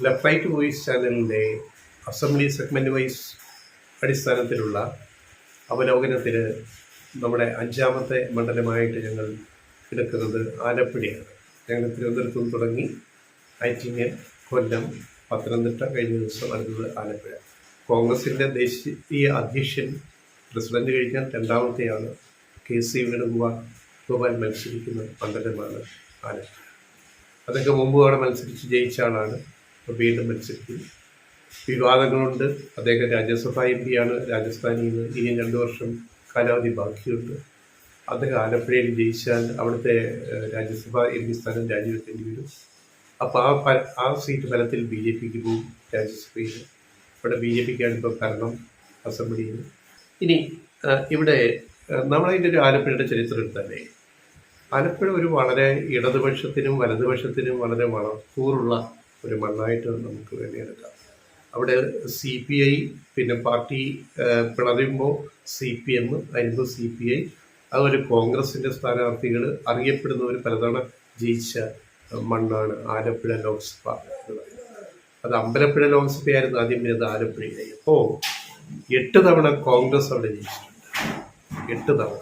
Left right voice ചാനലിൻ്റെ assembly segment vice അടിസ്ഥാനത്തിലുള്ള അവലോകനത്തിന് നമ്മുടെ അഞ്ചാമത്തെ മണ്ഡലമായിട്ട് ഞങ്ങൾ എടുക്കുന്നത് ആലപ്പുഴയാണ്. ഞങ്ങൾ തിരുവനന്തപുരത്ത് നിന്ന് തുടങ്ങി ആറ്റിങ്ങൽ, കൊല്ലം, പത്തനംതിട്ട, കഴിഞ്ഞ ദിവസം അടുത്തത് ആലപ്പുഴ. കോൺഗ്രസിൻ്റെ ദേശീയ അധ്യക്ഷൻ പ്രസിഡന്റ് കഴിഞ്ഞാൽ രണ്ടാമത്തെയാണ് KC വേണുഗോപാൽ മത്സരിക്കുന്ന മണ്ഡലമാണ് ആലപ്പുഴ. അതൊക്കെ മുമ്പ് അവിടെ മത്സരിച്ച് ജയിച്ച ആളാണ്, വീണ്ടും മത്സരിക്കുന്നു. വിവാദങ്ങളുണ്ട്. അദ്ദേഹം രാജ്യസഭാ MP ആണ്, രാജസ്ഥാനിൽ നിന്ന്. ഇനി 2 വർഷം കാലാവധി ബാക്കിയുണ്ട്. അദ്ദേഹം ആലപ്പുഴയിൽ ജയിച്ചാൽ അവിടുത്തെ രാജ്യസഭാ MP സ്ഥാനം രാജിവെക്കേണ്ടി വരും. അപ്പോൾ ആ സീറ്റ് ഫലത്തിൽ BJPക്ക് പോകും രാജ്യസഭയിൽ. ഇവിടെ BJPക്കാണ് ഇപ്പോൾ ഭരണം അസംബ്ലിയിൽ. ഇനി ഇവിടെ നമ്മളതിൻ്റെ ഒരു ആലപ്പുഴയുടെ ചരിത്രം തന്നെ. ആലപ്പുഴ ഒരു വളരെ ഇടതുപക്ഷത്തിനും വലതുപക്ഷത്തിനും വളരെ വളക്കൂറുള്ള ഒരു മണ്ണായിട്ട് നമുക്ക് വേണ്ടിയെടുക്കാം. അവിടെ CPI, പിന്നെ പാർട്ടി പിളരുമ്പോൾ CPM, അതിനുമ്പോൾ CPI, അതുപോലെ കോൺഗ്രസിൻ്റെ സ്ഥാനാർത്ഥികൾ അറിയപ്പെടുന്നവർ പലതവണ ജയിച്ച മണ്ണാണ് ആലപ്പുഴ ലോക്സഭ എന്ന് പറയുന്നത്. അത് അമ്പലപ്പുഴ ലോക്സഭയായിരുന്നു ആദ്യം, പിന്നെ അത് ആലപ്പുഴയായി. അപ്പോൾ 8 തവണ കോൺഗ്രസ് അവിടെ ജയിച്ചിട്ടുണ്ട്. 8 തവണ.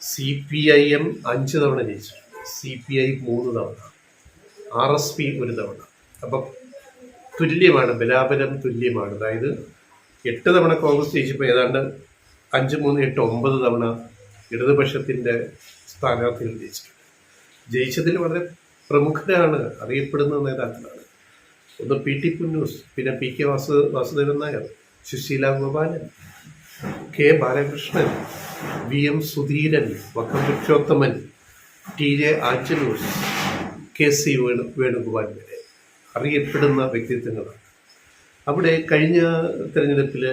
CPIM 5 തവണ ജയിച്ചിട്ടുണ്ട്. CPI 3 തവണ. RSP 1 തവണ. അപ്പം തുല്യമാണ്, ബലാബലം തുല്യമാണ്. അതായത് 8 തവണ കോൺഗ്രസ് ജയിച്ചപ്പോൾ ഏതാണ്ട് 5, 3, 8, 9 തവണ ഇടതുപക്ഷത്തിൻ്റെ സ്ഥാനാർത്ഥികൾ ജയിച്ചിട്ടുണ്ട്. ജയിച്ചതിൽ വളരെ പ്രമുഖരാണ്, അറിയപ്പെടുന്ന നേതാക്കളാണ്. ഒന്ന് PT പുന്നൂസ്, പിന്നെ PK Vasudevan Nair, Susheela Gopalan, K Balakrishnan, VM Sudheeran, Vakkom Purushothaman, TJ Anjalose, KC Venugopal വരെ അറിയപ്പെടുന്ന വ്യക്തിത്വങ്ങളാണ്. അവിടെ കഴിഞ്ഞ തെരഞ്ഞെടുപ്പിൽ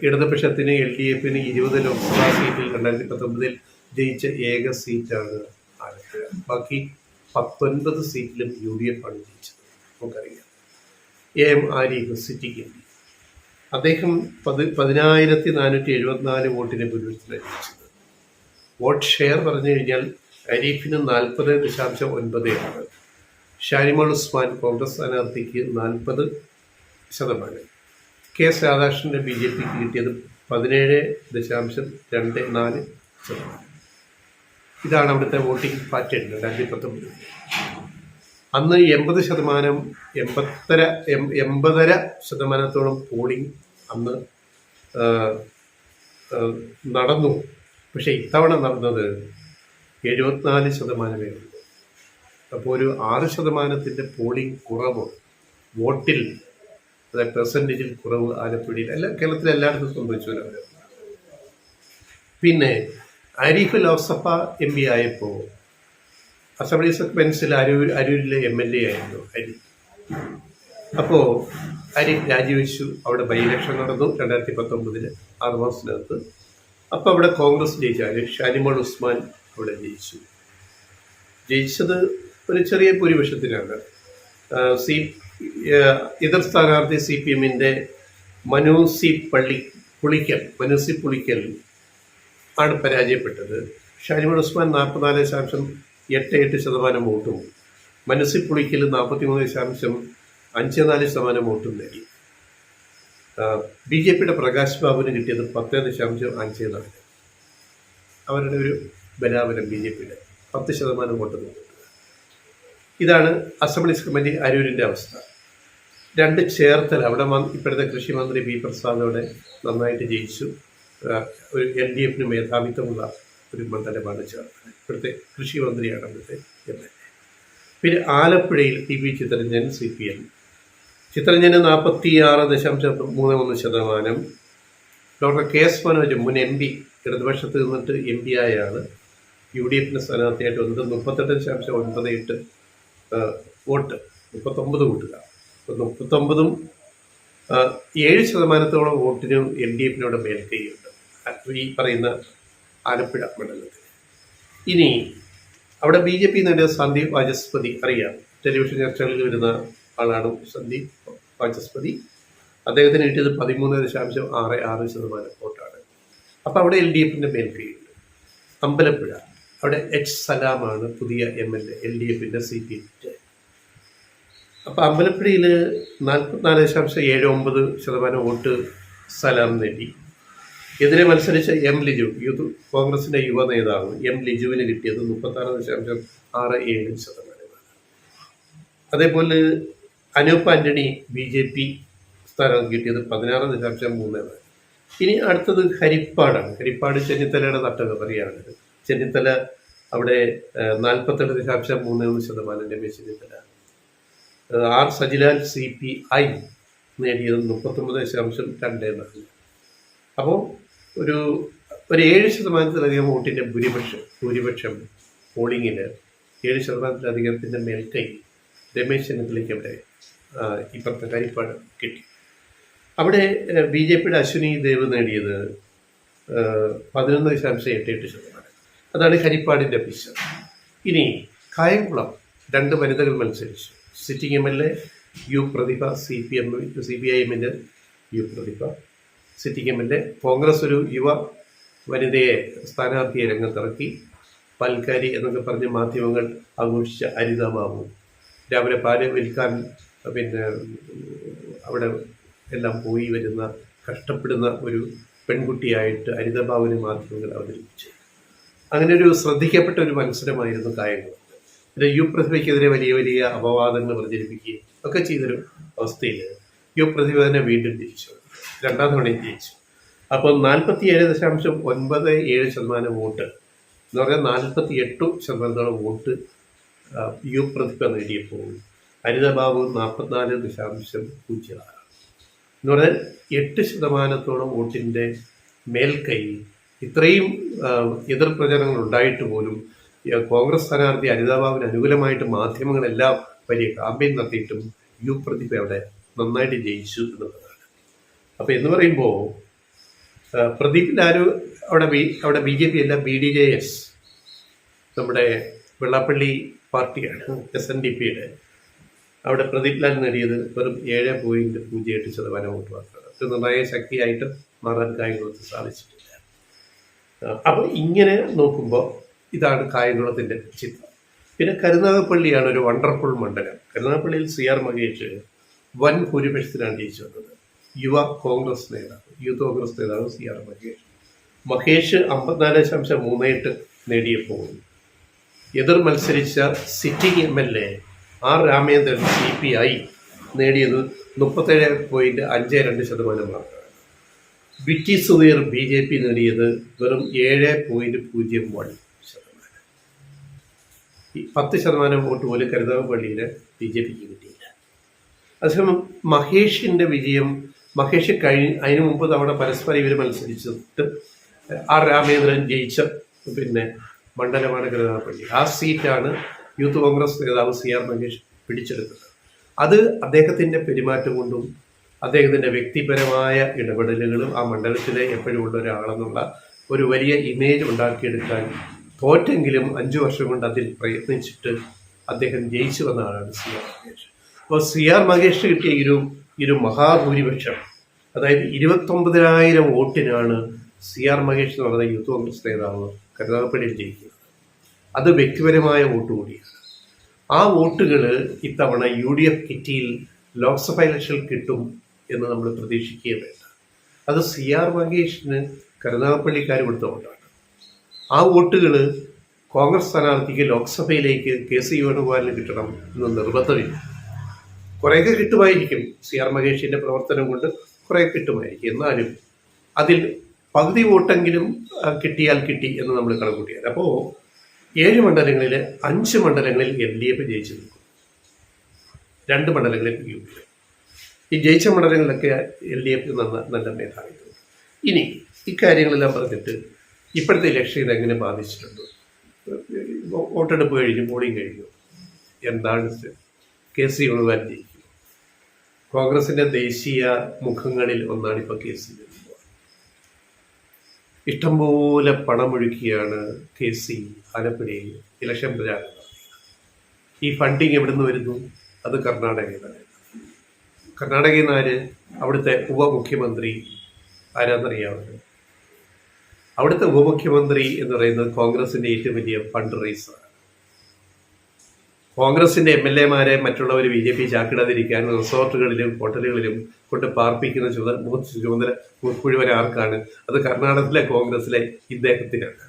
ഇടതുപക്ഷത്തിന് LDFന് 20 ലോക്സഭാ സീറ്റിൽ 2019 ജയിച്ച ഏക സീറ്റാണ് ആലപ്പുഴ. ബാക്കി 19 സീറ്റിലും UDF ആണ് ജയിച്ചത്. നമുക്കറിയാം. AM Arif sitting MP. അദ്ദേഹം 10,474 വോട്ടിന് ഭൂരിപക്ഷത്തിലാണ് ജയിച്ചത്. വോട്ട് ഷെയർ പറഞ്ഞു കഴിഞ്ഞാൽ ആരിഫിന് 40.9%, ഷാനിമോൾ ഉസ്മാൻ കോൺഗ്രസ് സ്ഥാനാർത്ഥിക്ക് 40%, K രാധാകൃഷ്ണൻ്റെ BJPക്ക് കിട്ടിയത് 17.24%. ഇതാണ് അവിടുത്തെ വോട്ടിംഗ് പാറ്റേൺ 2019. അന്ന് 80% പോളിംഗ് അന്ന് നടന്നു. പക്ഷേ ഇത്തവണ നടന്നത് 74%. അപ്പോൾ ഒരു 6% പോളിംഗ് കുറവ്, വോട്ടിൽ, അതായത് പെർസെൻറ്റേജിൽ കുറവ് ആലപ്പുഴയിൽ. കേരളത്തിൽ എല്ലായിടത്തും സംഭവിച്ചു. പിന്നെ ആരിഫ് ലോക്സഭ MP ആയപ്പോൾ അസംബ്ലി സെഗ്മെൻസിൽ അരൂരിലെ MLA ആയിരുന്നു ആരിഫ്. അപ്പോൾ ആരിഫ് രാജിവെച്ചു. അവിടെ ബൈ ഇലക്ഷൻ നടന്നു 2019 6 മാസത്തിനകത്ത്. അപ്പോൾ അവിടെ കോൺഗ്രസ് ജയിച്ചാൽ ഷാനിമോൾ ഉസ്മാൻ അവിടെ ജയിച്ചത് ഒരു ചെറിയ ഭൂരിപക്ഷത്തിനാണ്. എതിർ സ്ഥാനാർത്ഥി CPMൻ്റെ മനൂസി പുളിക്കൽ ആണ് പരാജയപ്പെട്ടത്. ഷാനിമോൾ ഉസ്മാൻ 44.88% വോട്ടും മനൂസി പുളിക്കൽ 43.54% വോട്ടും നേടി. BJPയുടെ പ്രകാശ് ബാബുവിന് കിട്ടിയത് 10.54. അവരുടെ ഒരു ബലാബലം BJPയുടെ 10% വോട്ട് നേടി. ഇതാണ് അസംബ്ലി സെഗ്മെൻറ്റ് അരൂരിൻ്റെ അവസ്ഥ. 2 ചേർത്തല, അവിടെ ഇപ്പോഴത്തെ കൃഷി മന്ത്രി B പ്രസാദോടെ നന്നായിട്ട് ജയിച്ചു. ഒരു LDFന് മേധാവിത്വമുള്ള ഒരു മണ്ഡലമാണ് ചേർത്തല. ഇപ്പോഴത്തെ കൃഷി മന്ത്രിയാണ് അവിടുത്തെ MLA. പിന്നെ ആലപ്പുഴയിൽ TP Chittaranjan CPM. ചിത്തരഞ്ജന് 46.31%. Doctor KS Manoj മുൻ MP, ഇടതുപക്ഷത്ത് നിന്നിട്ട് MP ആയാണ് UDFൻ്റെ സ്ഥാനാർത്ഥിയായിട്ട് വന്നത്. 38.98 വോട്ട്, 39 വോട്ടുകാർ. 39ഉം 7% വോട്ടിനും LDFിനോട് മേൽക്കൈയുണ്ട് ഈ പറയുന്ന ആലപ്പുഴ മണ്ഡലത്തിൽ. ഇനി അവിടെ BJP നേടിയ സന്ദീപ് വാചസ്പതി, അറിയാം, ടെലിവിഷൻ ചർച്ചകളിൽ വരുന്ന ആളാണ് സന്ദീപ് വാചസ്പതി. അദ്ദേഹത്തിന് കിട്ടിയത് 13.66% വോട്ടാണ്. അപ്പോൾ അവിടെ LDFിൻ്റെ മേൽക്കൈയുണ്ട്. അമ്പലപ്പുഴ, അവിടെ H സലാമാണ് പുതിയ MLA LDFിൻ്റെ CPM. അപ്പോൾ അമ്പലപ്പുഴയിൽ 44.79% വോട്ട് സലാം നേടി. എതിരെ മത്സരിച്ച എം ലിജു, യൂത്ത് കോൺഗ്രസിൻ്റെ യുവ നേതാവ് എം ലിജുവിന് കിട്ടിയത് 36.67%. അതേപോലെ അനൂപ് ആൻ്റണി BJP സ്ഥാനം കിട്ടിയത് 16.34. ഇനി അടുത്തത് ഹരിപ്പാടാണ്. ഹരിപ്പാട് ചെന്നിത്തലയുടെ തട്ടകറിയാണ്. ചെന്നിത്തല അവിടെ 48.33%. രമേശ് ചെന്നിത്തല. ആർ സജിലാൽ CPI നേടിയത് 39.24. അപ്പോൾ ഒരു 7%-ലധികം വോട്ടിൻ്റെ ഭൂരിപക്ഷം പോളിങ്ങിൽ 7%-ലധികത്തിൻ്റെ മേൽക്കൈ രമേശ് ചെന്നിത്തലയ്ക്ക് അവിടെ ഇപ്പുറത്തെ ഹരിപ്പാട് കിട്ടി. അവിടെ BJPയുടെ അശ്വിനി ദേവ് നേടിയത് 11.88%. അതാണ് ഹരിപ്പാടിൻ്റെ പിച്ച. ഇനി കായംകുളം 2 വനിതകൾ മത്സരിച്ചു. സിറ്റിംഗ് MLA യു പ്രതിഭ, CPIM-ൻ്റെ U Prathibha. Sitting MLA. Congress ഒരു യുവ വനിതയെ സ്ഥാനാർത്ഥിയെ രംഗത്തിറക്കി. പാൽക്കാരി എന്നൊക്കെ പറഞ്ഞ് മാധ്യമങ്ങൾ ആഘോഷിച്ച അരിത ബാബു. രാവിലെ പാല് വിൽക്കാൻ അവിടെ എല്ലാം പോയി വരുന്ന കഷ്ടപ്പെടുന്ന ഒരു പെൺകുട്ടിയായിട്ട് അരിത ബാബുവിനെ മാധ്യമങ്ങൾ അവതരിപ്പിച്ചു. അങ്ങനെ ഒരു ശ്രദ്ധിക്കപ്പെട്ട ഒരു മത്സരമായിരുന്നു കായംകുളം. പിന്നെ യു പ്രതിഭയ്ക്കെതിരെ വലിയ വലിയ അപവാദങ്ങൾ പ്രചരിപ്പിക്കുകയും ഒക്കെ ചെയ്തൊരു അവസ്ഥയിൽ യു പ്രതിഭ തന്നെ വീണ്ടും ജയിച്ചു, 2ാം തവണയും ജയിച്ചു. അപ്പോൾ 47.97% വോട്ട് എന്ന് പറഞ്ഞാൽ 48% വോട്ട് യു പ്രതിഭ നേടിയപ്പോൾ അരിത ബാബു 44.06 എന്ന് പറഞ്ഞാൽ 8% വോട്ടിൻ്റെ മേൽക്കൈ. ഇത്രയും എതിർ പ്രചരണങ്ങൾ ഉണ്ടായിട്ട് പോലും കോൺഗ്രസ് സ്ഥാനാർത്ഥി അരിത ബാബുവിന് അനുകൂലമായിട്ട് മാധ്യമങ്ങളെല്ലാം വലിയ കാമ്പയിൻ നടത്തിയിട്ടും യു പ്രതിഭ അവിടെ നന്നായിട്ട് ജയിച്ചു എന്നുള്ളതാണ്. അപ്പോൾ എന്ന് പറയുമ്പോൾ പ്രദീപ് ലാലു അവിടെ BJP അല്ല, BDJS, നമ്മുടെ വെള്ളാപ്പള്ളി പാർട്ടിയാണ്, SNDPയുടെ. അവിടെ പ്രദീപ് ലാൽ നേടിയത് വെറും 7.08% വോട്ട് മാത്രമാണ്. ഒരു നിർണായക ശക്തിയായിട്ട് മാറാൻ കായംകുളത്ത് സാധിച്ചിട്ടില്ല. അപ്പോൾ ഇങ്ങനെ നോക്കുമ്പോൾ ഇതാണ് കായംകുളത്തിൻ്റെ ചിത്രം. പിന്നെ കരുനാഗപ്പള്ളിയാണ് ഒരു വണ്ടർഫുൾ മണ്ഡലം. കരുനാഗപ്പള്ളിയിൽ CR മഹേഷ് വൻ ഭൂരിപക്ഷത്തിനാണ് ജയിച്ചു വന്നത്. യൂത്ത് കോൺഗ്രസ് നേതാവ് CR മഹേഷ് 54.38 നേടിയപ്പോൾ എതിർ മത്സരിച്ച sitting MLA R Ramendran CPI നേടിയത് 37.52% മാത്രമാണ്. വിറ്റി സുധീർ BJP നേടിയത് വെറും 7.01%. 10% വോട്ട് പോലും കരുനാഗപ്പള്ളിയിൽ BJPക്ക് കിട്ടിയില്ല. അതേസമയം മഹേഷിൻ്റെ വിജയം, മഹേഷ് അതിനു മുമ്പ് തവണ പരസ്പരം ഇവർ മത്സരിച്ചിട്ട് ആർ രാമേന്ദ്രൻ ജയിച്ച മണ്ഡലമാണ് കരുനാഗപ്പള്ളി. ആ സീറ്റാണ് യൂത്ത് കോൺഗ്രസ് നേതാവ് CR മഹേഷ് പിടിച്ചെടുത്തത്. അത് അദ്ദേഹത്തിൻ്റെ പെരുമാറ്റം കൊണ്ടും അദ്ദേഹത്തിൻ്റെ വ്യക്തിപരമായ ഇടപെടലുകളും ആ മണ്ഡലത്തിലെ എപ്പോഴും ഉള്ള ഒരാളെന്നുള്ള ഒരു വലിയ ഇമേജ് ഉണ്ടാക്കിയെടുക്കാൻ തോറ്റെങ്കിലും 5 വർഷം കൊണ്ട് അതിൽ പ്രയത്നിച്ചിട്ട് അദ്ദേഹം ജയിച്ചു വന്ന ആളാണ് CR മഹേഷ്. അപ്പോൾ CR മഹേഷ് കിട്ടിയ ഒരു മഹാഭൂരിപക്ഷം, അതായത് 29,000 വോട്ടിനാണ് CR മഹേഷ് എന്ന് പറയുന്ന യൂത്ത് കോൺഗ്രസ് നേതാവ് കരുനാഗപ്പള്ളിയിൽ ജയിക്കുന്നത്. അത് വ്യക്തിപരമായ വോട്ട് കൂടിയാണ്. ആ വോട്ടുകൾ ഇത്തവണ UDF കിറ്റിയിൽ ലോക്സഭ ഇലക്ഷനിൽ കിട്ടും എന്ന് നമ്മൾ പ്രതീക്ഷിക്കുകയും വേണ്ട. അത് CR മഹേഷിന് കരുനാഗപ്പള്ളിക്കാർ കൊടുത്ത വോട്ടാണ്. ആ വോട്ടുകൾ കോൺഗ്രസ് സ്ഥാനാർത്ഥിക്ക് ലോക്സഭയിലേക്ക് KC വേണുഗോപാലിന് കിട്ടണം എന്ന് നിർബന്ധമില്ല. കുറേയൊക്കെ കിട്ടുമായിരിക്കും, CR മഹേഷിൻ്റെ പ്രവർത്തനം കൊണ്ട് കുറേ കിട്ടുമായിരിക്കും. എന്നാലും അതിൽ പകുതി വോട്ടെങ്കിലും കിട്ടിയാൽ കിട്ടി എന്ന് നമ്മൾ കണക്കൂട്ടിയാൽ. അപ്പോൾ 7 മണ്ഡലങ്ങളിൽ 5 മണ്ഡലങ്ങളിൽ LDF ജയിച്ചു നിൽക്കും, 2 മണ്ഡലങ്ങളിൽ UP. ഈ ജയിച്ച മണ്ഡലങ്ങളിലൊക്കെ LDF നല്ല മേധാവിത്വം. ഇനി ഇക്കാര്യങ്ങളെല്ലാം പറഞ്ഞിട്ട് ഇപ്പോഴത്തെ ഇലക്ഷൻ ഇതെങ്ങനെ ബാധിച്ചിട്ടുണ്ട്? വോട്ടെടുപ്പ് കഴിഞ്ഞു, പോളിംഗ് കഴിഞ്ഞു. എന്താണ് KC വേണുഗോപാൽ ജയിക്കും. കോൺഗ്രസിൻ്റെ ദേശീയ മുഖങ്ങളിൽ ഒന്നാണ് ഇപ്പോൾ KC വേണുഗോപാൽ. ഇഷ്ടംപോലെ പണമൊഴുക്കിയാണ് KC ആലപ്പുഴയിൽ ഇലക്ഷൻ പ്രചാരണം നടത്തിയത്. ഈ ഫണ്ടിങ് എവിടെ നിന്ന് വരുന്നു? അത് കർണാടകയിൽ നിന്ന്. കർണാടകയിൽ നിന്ന് ആര്? അവിടുത്തെ ഉപമുഖ്യമന്ത്രി ആരാന്നറിയാവുന്നത്? അവിടുത്തെ ഉപമുഖ്യമന്ത്രി എന്ന് പറയുന്നത് കോൺഗ്രസിൻ്റെ ഏറ്റവും വലിയ ഫണ്ട് റൈസറാണ്. കോൺഗ്രസിന്റെ MLA-മാരെ മറ്റുള്ളവർ BJP ചാക്കിടാതിരിക്കാൻ റിസോർട്ടുകളിലും ഹോട്ടലുകളിലും കൊണ്ട് പാർപ്പിക്കുന്ന ചുമതല മുഴുവൻ ആർക്കാണ്? അത് കർണാടകത്തിലെ കോൺഗ്രസിലെ ഇദ്ദേഹത്തിനാണ്,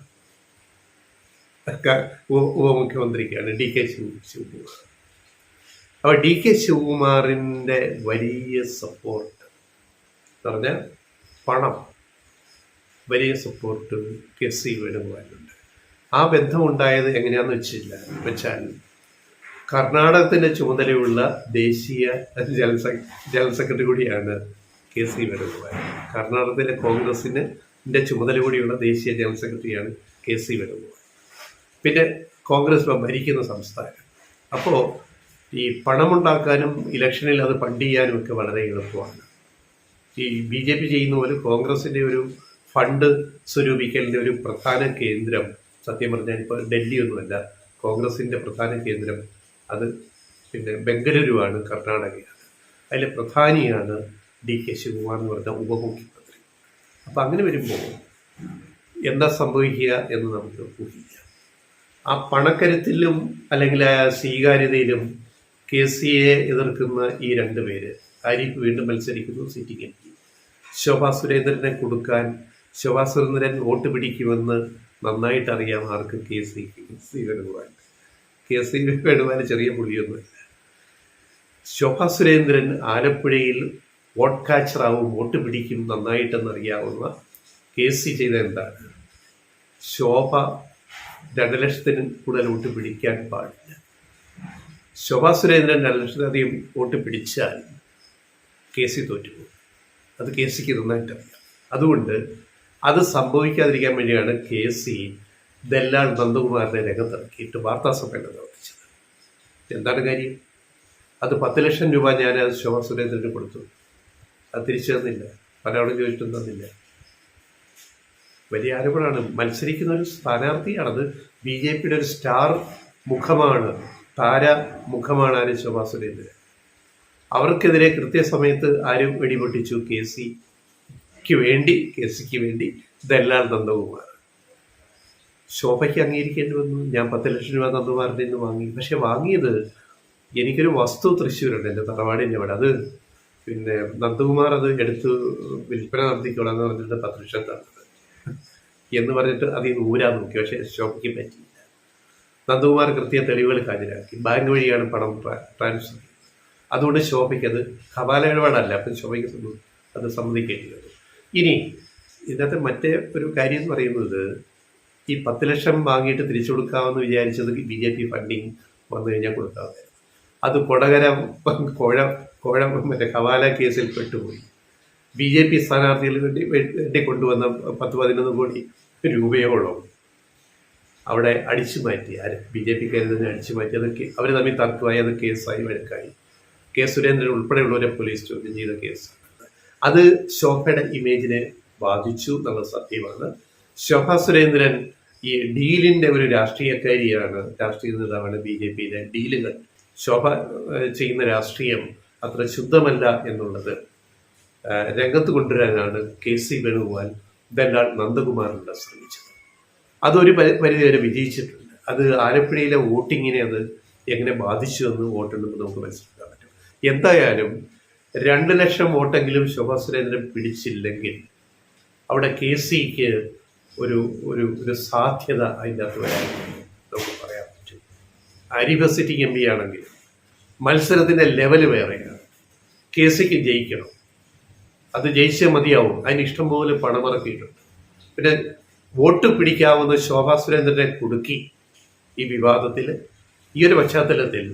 ഉപമുഖ്യമന്ത്രിക്കാണ്, DK ശിവകുമാർ. അപ്പോൾ DK ശിവകുമാറിൻ്റെ വലിയ സപ്പോർട്ട് എന്ന് പറഞ്ഞാൽ പണം, വലിയ സപ്പോർട്ട് KC വേണുഗോപാലിനുണ്ട്. ആ ബന്ധമുണ്ടായത് എങ്ങനെയാണെന്ന് വെച്ചാൽ കർണാടകത്തിൻ്റെ ചുമതലയുള്ള ദേശീയ ജനറൽ സെക്രട്ടറി കൂടിയാണ് KC വേണുഗോപാൽ. കർണാടകത്തിലെ കോൺഗ്രസിൻ്റെ ചുമതല കൂടിയുള്ള ദേശീയ ജനറൽ സെക്രട്ടറിയാണ് KC വേണുഗോപാൽ. പിന്നെ കോൺഗ്രസ് ഭരിക്കുന്ന സംസ്ഥാനം. അപ്പോൾ ഈ പണമുണ്ടാക്കാനും ഇലക്ഷനിൽ അത് ഫണ്ട് ചെയ്യാനും ഒക്കെ വളരെ എളുപ്പമാണ്. ഈ BJP ചെയ്യുന്ന പോലെ കോൺഗ്രസിൻ്റെ ഒരു ഫണ്ട് സ്വരൂപിക്കലിൻ്റെ ഒരു പ്രധാന കേന്ദ്രം, സത്യം പറഞ്ഞാൽ ഇപ്പോൾ ഡൽഹിയൊന്നുമല്ല, കോൺഗ്രസിൻ്റെ പ്രധാന കേന്ദ്രം അത് പിന്നെ ബംഗളൂരുവാണ്, കർണാടകയാണ്. അതിലെ പ്രധാനിയാണ് DK ശിവകുമാർ എന്ന് പറഞ്ഞ ഉപമുഖ്യമന്ത്രി. അപ്പം അങ്ങനെ വരുമ്പോൾ എന്താ സംഭവിക്കുക എന്ന് നമുക്ക് ഊഹിക്കാം. ആ പണക്കരുത്തിലും അല്ലെങ്കിൽ ആ സ്വീകാര്യതയിലും KCയെ എതിർക്കുന്ന ഈ രണ്ട് പേര്, ആരിഫ് വീണ്ടും മത്സരിക്കുന്നു, സിറ്റിംഗ് MP. ശോഭാ സുരേന്ദ്രനെ കൊടുക്കാൻ ശോഭാ സുരേന്ദ്രൻ വോട്ട് പിടിക്കുമെന്ന് നന്നായിട്ട് അറിയാം ആർക്ക്? KC വേണുഗോപാൽ. KC വേണുഗോപാൽ ചെറിയ പുള്ളിയൊന്നുമില്ല. ശോഭാ സുരേന്ദ്രൻ ആലപ്പുഴയിൽ വോട്ട് കാച്ചറാവും, വോട്ട് പിടിക്കും നന്നായിട്ടെന്നറിയാവുന്ന KC ചെയ്ത എന്താണ്? ശോഭ 2 ലക്ഷത്തിന് കൂടുതൽ വോട്ട് പിടിക്കാൻ പാടില്ല. ശോഭാ സുരേന്ദ്രൻ 2 ലക്ഷത്തിലധികം വോട്ട് പിടിച്ചാൽ KC തോറ്റുപോകും. അത് KCക്ക് നന്നായിട്ട് അറിയാം. അതുകൊണ്ട് അത് സംഭവിക്കാതിരിക്കാൻ വേണ്ടിയാണ് KC ദല്ലാൽ നന്ദകുമാറിനെ രംഗത്തിറക്കിയിട്ട് വാർത്താ സമ്മേളനം നടത്തിച്ചത്. എന്താണ് കാര്യം? അത് 10 ലക്ഷം രൂപ ഞാൻ ശോഭാ സുരേന്ദ്രന് കൊടുത്തു, അത് തിരിച്ചു തന്നില്ല, പലരോടും ചോദിച്ചിട്ടും തന്നില്ല. വലിയ ആരോപണമാണ്. മത്സരിക്കുന്ന ഒരു സ്ഥാനാർത്ഥിയാണത്. BJPയുടെ ഒരു സ്റ്റാർ മുഖമാണ്, താര മുഖമാണ് ആര്? ശോഭാ സുരേന്ദ്രൻ. അവർക്കെതിരെ കൃത്യസമയത്ത് ആരും വെടിപൊട്ടിച്ചു? KCക്ക് വേണ്ടി ദല്ലാൽ നന്ദകുമാർ. ശോഭയ്ക്ക് അംഗീകരിക്കേണ്ടി വന്നു. ഞാൻ 10 ലക്ഷം രൂപ നന്ദകുമാറിൻ്റെ നിന്ന് വാങ്ങി. പക്ഷെ വാങ്ങിയത്, എനിക്കൊരു വസ്തു തൃശ്ശൂരുണ്ട്, എൻ്റെ തറവാടിൻ്റെ അവിടെ. അത് പിന്നെ നന്ദകുമാർ അത് എടുത്ത് വിൽപ്പന നടത്തിക്കോളാന്ന് പറഞ്ഞിട്ട് 10 ലക്ഷം തന്നത് എന്ന് പറഞ്ഞിട്ട് അതിൽ നിന്ന് ഊരാൻ നോക്കി. പക്ഷേ ശോഭയ്ക്ക് പറ്റിയില്ല. നന്ദകുമാർ കൃത്യ തെളിവുകൾ ഹാജരാക്കി. ബാങ്ക് വഴിയാണ് പണം ട്രാൻസ്ഫർ ചെയ്തത്. അതുകൊണ്ട് ശോഭയ്ക്ക് അത് ഹവാല ഇടപാടല്ല. അപ്പം ശോഭയ്ക്ക് അത് സമ്മതിക്കേണ്ടി വന്നു. ഇനി ഇതിനകത്ത് മറ്റേ ഒരു കാര്യം എന്ന് പറയുന്നത്, ഈ 10 ലക്ഷം വാങ്ങിയിട്ട് തിരിച്ചു കൊടുക്കാമെന്ന് വിചാരിച്ചത് BJP ഫണ്ടിങ് വന്നു കഴിഞ്ഞാൽ കൊടുക്കാമായിരുന്നു. അത് കൊടകര മറ്റേ ഹവാല കേസിൽ പെട്ടുപോയി. BJP സ്ഥാനാർത്ഥികൾക്ക് വേണ്ടി കൊണ്ടുവന്ന 10-11 കോടി രൂപയോളം അവിടെ അടിച്ചു മാറ്റി. BJPക്കാർ തന്നെ അടിച്ചു മാറ്റി. അതൊക്കെ അവർ തമ്മിൽ തർക്കമായി, അത് കേസായി, വഴക്കായി. സുരേന്ദ്രൻ ഉൾപ്പെടെയുള്ളവരെ പോലീസ് ചോദ്യം ചെയ്ത കേസാണ്. അത് ശോഭയുടെ ഇമേജിനെ ബാധിച്ചു എന്നുള്ള സത്യമാണ്. ശോഭാ സുരേന്ദ്രൻ ഈ ഡീലിൻ്റെ ഒരു രാഷ്ട്രീയക്കാരിയാണ്, രാഷ്ട്രീയ നേതാവാണ്. BJPയിലെ ഡീലുകൾ, ശോഭ ചെയ്യുന്ന രാഷ്ട്രീയം അത്ര ശുദ്ധമല്ല എന്നുള്ളത് രംഗത്ത് കൊണ്ടുവരാനാണ് KC വേണുഗോപാൽ ദല്ലാൽ നന്ദകുമാറിനെ ശ്രമിച്ചത്. അതൊരു പരിധിവരെ വിജയിച്ചിട്ടുണ്ട്. അത് ആലപ്പുഴയിലെ വോട്ടിങ്ങിനെ അത് എങ്ങനെ ബാധിച്ചു എന്ന് വോട്ടെണ്ണുമ്പോൾ നമുക്ക് മനസ്സിലാക്കാൻ പറ്റും. എന്തായാലും 2 ലക്ഷം വോട്ടെങ്കിലും ശോഭാ സുരേന്ദ്രൻ പിടിച്ചില്ലെങ്കിൽ അവിടെ KCക്ക് ഒരു സാധ്യത അതിൻ്റെ അകത്ത് വരാൻ നമുക്ക് പറയാൻ പറ്റും. ആരിഫ് സിറ്റിംഗ് MP ആണെങ്കിൽ മത്സരത്തിൻ്റെ ലെവല് വേറെയാണ്. KCക്ക് ജയിക്കണം, അത് ജയിച്ചേ മതിയാവും. അതിന് ഇഷ്ടംപോലെ പണമിറക്കിയിട്ടുണ്ട്. പിന്നെ വോട്ട് പിടിക്കാവുന്ന ശോഭാ സുരേന്ദ്രനെ കുടുക്കി ഈ വിവാദത്തിൽ. ഈ ഒരു പശ്ചാത്തലത്തിൽ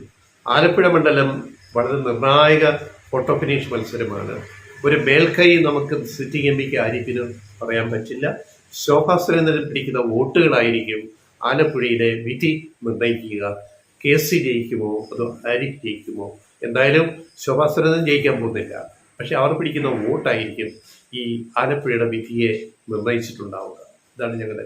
ആലപ്പുഴ മണ്ഡലം വളരെ നിർണായക ഫോട്ടോ ഫിനിഷ് മത്സരമാണ്. ഒരു മേൽക്കൈ നമുക്ക് സിറ്റിംഗ് MPക്ക് ആരിഫിന് പറയാൻ പറ്റില്ല. ശോഭാ സുരേന്ദ്രൻ പിടിക്കുന്ന വോട്ടുകളായിരിക്കും ആലപ്പുഴയിലെ വിധി നിർണ്ണയിക്കുക. KC ജയിക്കുമോ അതോ ആരിഫ് ജയിക്കുമോ? എന്തായാലും ശോഭാ സുരേന്ദ്രൻ ജയിക്കാൻ പോകുന്നില്ല. പക്ഷെ അവർ പിടിക്കുന്ന വോട്ടായിരിക്കും ഈ ആലപ്പുഴയുടെ വിധിയെ നിർണ്ണയിച്ചിട്ടുണ്ടാവുക. ഇതാണ് ഞങ്ങളുടെ